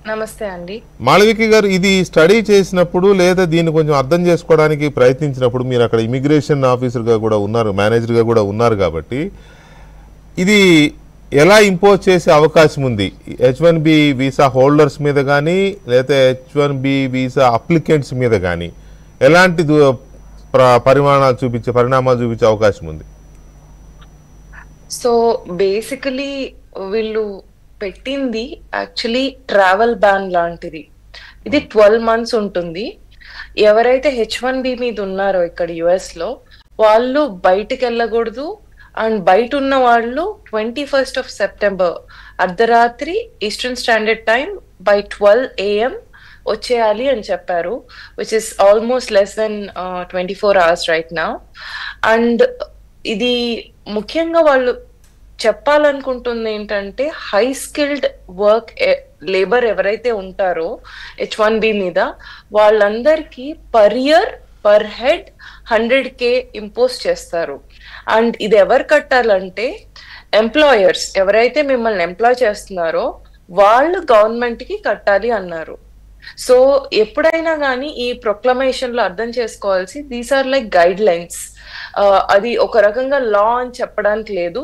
నమస్తే అండి. మాళవిక గారు, ఇది స్టడీ చేసినప్పుడు లేదా దీన్ని కొంచెం అర్థం చేసుకోవడానికి ప్రయత్నించినప్పుడు మీరు అక్కడ ఇమిగ్రేషన్ ఆఫీసర్గా కూడా ఉన్నారు, మేనేజర్గా కూడా ఉన్నారు కాబట్టి ఇది ఎలా ఇంపోజ్ చేసే అవకాశం ఉంది? H1B వీసా హోల్డర్స్ మీద కానీ లేదా H1B వీసా అప్లికెంట్స్ మీద కానీ ఎలాంటి పరిణామాలు చూపించే అవకాశం ఉంది? సో బేసికలీ వీళ్ళు పెట్టింది యాక్చువల్లీ ట్రావెల్ బ్యాన్ లాంటిది. ఇది 12 months ఉంటుంది. ఎవరైతే H1B మీద ఉన్నారో ఇక్కడ యుఎస్ లో వాళ్ళు బయటికి వెళ్ళకూడదు. అండ్ బయట ఉన్న వాళ్ళు 21st of September అర్ధరాత్రి eastern standard time by 12 AM వచ్చేయాలి అని చెప్పారు, which is almost less than 24 hours right now. And ఇది ముఖ్యంగా వాళ్ళు చెప్పాలనుకుంటుంది ఏంటంటే హై స్కిల్డ్ వర్క్ లేబర్ ఎవరైతే ఉంటారో H1B మీద వాళ్ళందరికీ per year per head 100K impose చేస్తారు. అండ్ ఇది ఎవరు కట్టాలంటే ఎంప్లాయర్స్ ఎవరైతే మిమ్మల్ని ఎంప్లాయ్ చేస్తున్నారో వాళ్ళు గవర్నమెంట్ కి కట్టాలి అన్నారు. సో ఎప్పుడైనా కానీ ఈ ప్రొక్లమేషన్ లో అర్థం చేసుకోవాల్సి these are like guide lines. అది ఒక రకంగా లా అని చెప్పడానికి లేదు,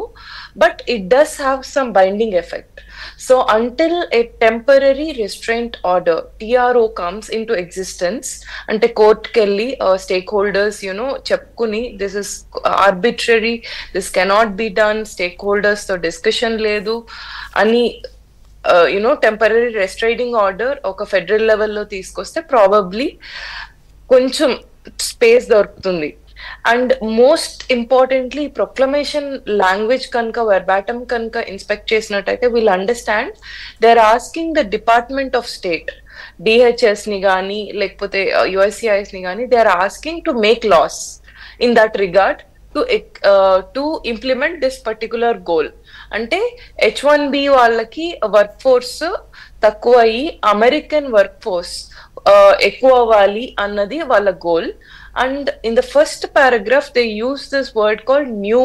but it does have some binding effect. So until a temporary restraint order TRO comes in to existence, అంటే కోర్టుకి వెళ్ళి స్టేక్ హోల్డర్స్ చెప్పుకుని this is arbitrary, this cannot be done, stake holders తో డిస్కషన్ లేదు అని టెంపరరీ రెస్ట్రైడింగ్ ఆర్డర్ ఒక federal లెవెల్లో తీసుకొస్తే ప్రాబబ్లీ కొంచెం స్పేస్ దొరుకుతుంది. And most importantly proclamation language కనుక వెర్బాటమ్ కనుక ఇన్స్పెక్ట్ చేసినట్టయితే we'll understand they are asking the department of state DHS ని కానీ లేకపోతే USCIS ని కానీ they are asking to make laws in that regard to implement this particular goal. అంటే H1B వాళ్ళకి వర్క్ ఫోర్స్ తక్కువ అయ్యి అమెరికన్ వర్క్ ఫోర్స్ ఎక్కువ అవ్వాలి అన్నది వాళ్ళ goal. And in the first paragraph they use this word called new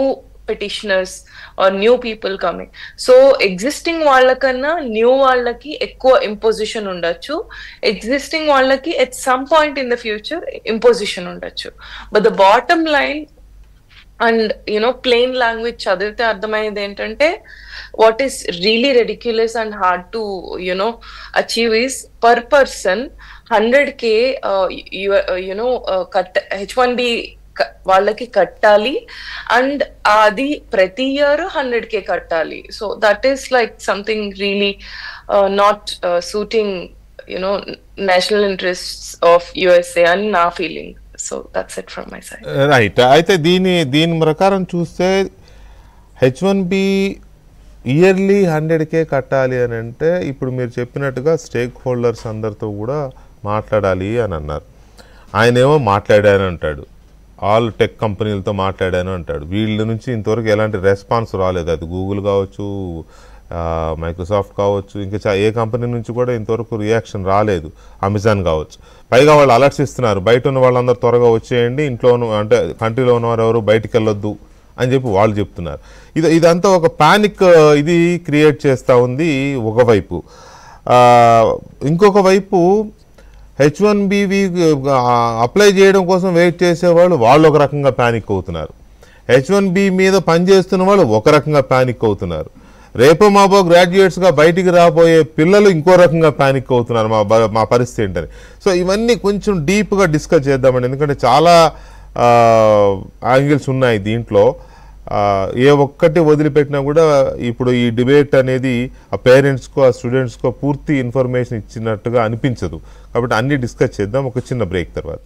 petitioners or new people coming. So existing వాళ్ళకన్నా new వాళ్ళకి ఎక్కువ ఇంపోజిషన్ ఉండొచ్చు, ఎగ్జిస్టింగ్ వాళ్ళకి at some point in the future imposition ఉండొచ్చు. But the bottom line and plain language చదివితే అర్థమయ్యేది ఏంటంటే what is really ridiculous and hard to achieve is per person 100K H1B వాళ్ళకి కట్టాలి. అండ్ అది ప్రతి ఇయర్ 100K కట్టాలి. So that is like something really not suiting national interests of USA అని నా feeling. So that's it from my side. Right. అయితే దీని ప్రకారం చూస్తే H1B ఇయర్లీ 100K కట్టాలి అని అంటే ఇప్పుడు మీరు చెప్పినట్టుగా స్టేక్ హోల్డర్స్ అందరితో కూడా మాట్లాడాలి అని అన్నారు. ఆయనేమో మాట్లాడాను అంటాడు, ఆల్ టెక్ కంపెనీలతో మాట్లాడాను అంటాడు. వీళ్ళ నుంచి ఇంతవరకు ఎలాంటి రెస్పాన్స్ రాలేదు. అది గూగుల్ కావచ్చు, మైక్రోసాఫ్ట్ కావచ్చు, ఇంకా ఏ కంపెనీ నుంచి కూడా ఇంతవరకు రియాక్షన్ రాలేదు, అమెజాన్ కావచ్చు. పైగా వాళ్ళు అలర్ట్స్ ఇస్తున్నారు, బయట ఉన్న వాళ్ళందరూ త్వరగా వచ్చేయండి, ఇంట్లో అంటే కంట్రీలో ఉన్నవారు ఎవరు బయటికి వెళ్ళొద్దు అని చెప్పి వాళ్ళు చెప్తున్నారు. ఇదంతా ఒక పానిక్ ఇది క్రియేట్ చేస్తూ ఉంది ఒకవైపు. ఇంకొక వైపు H1B అప్లై చేయడం కోసం వెయిట్ చేసేవాళ్ళు వాళ్ళు ఒక రకంగా ప్యానిక్ అవుతున్నారు. H1B మీద పనిచేస్తున్న వాళ్ళు ఒక రకంగా ప్యానిక్ అవుతున్నారు. రేపో మాపో గ్రాడ్యుయేట్స్గా బయటికి రాబోయే పిల్లలు ఇంకో రకంగా ప్యానిక్ అవుతున్నారు, మా పరిస్థితి ఏంటని. సో ఇవన్నీ కొంచెం డీప్గా డిస్కస్ చేద్దామండి, ఎందుకంటే చాలా యాంగిల్స్ ఉన్నాయి దీంట్లో. ఏ ఒక్కటి వదిలిపెట్టినా కూడా ఇప్పుడు ఈ డిబేట్ అనేది ఆ పేరెంట్స్కో ఆ స్టూడెంట్స్కో పూర్తి ఇన్ఫర్మేషన్ ఇచ్చినట్టుగా అనిపించదు. కాబట్టి అన్నీ డిస్కస్ చేద్దాం ఒక చిన్న బ్రేక్ తర్వాత.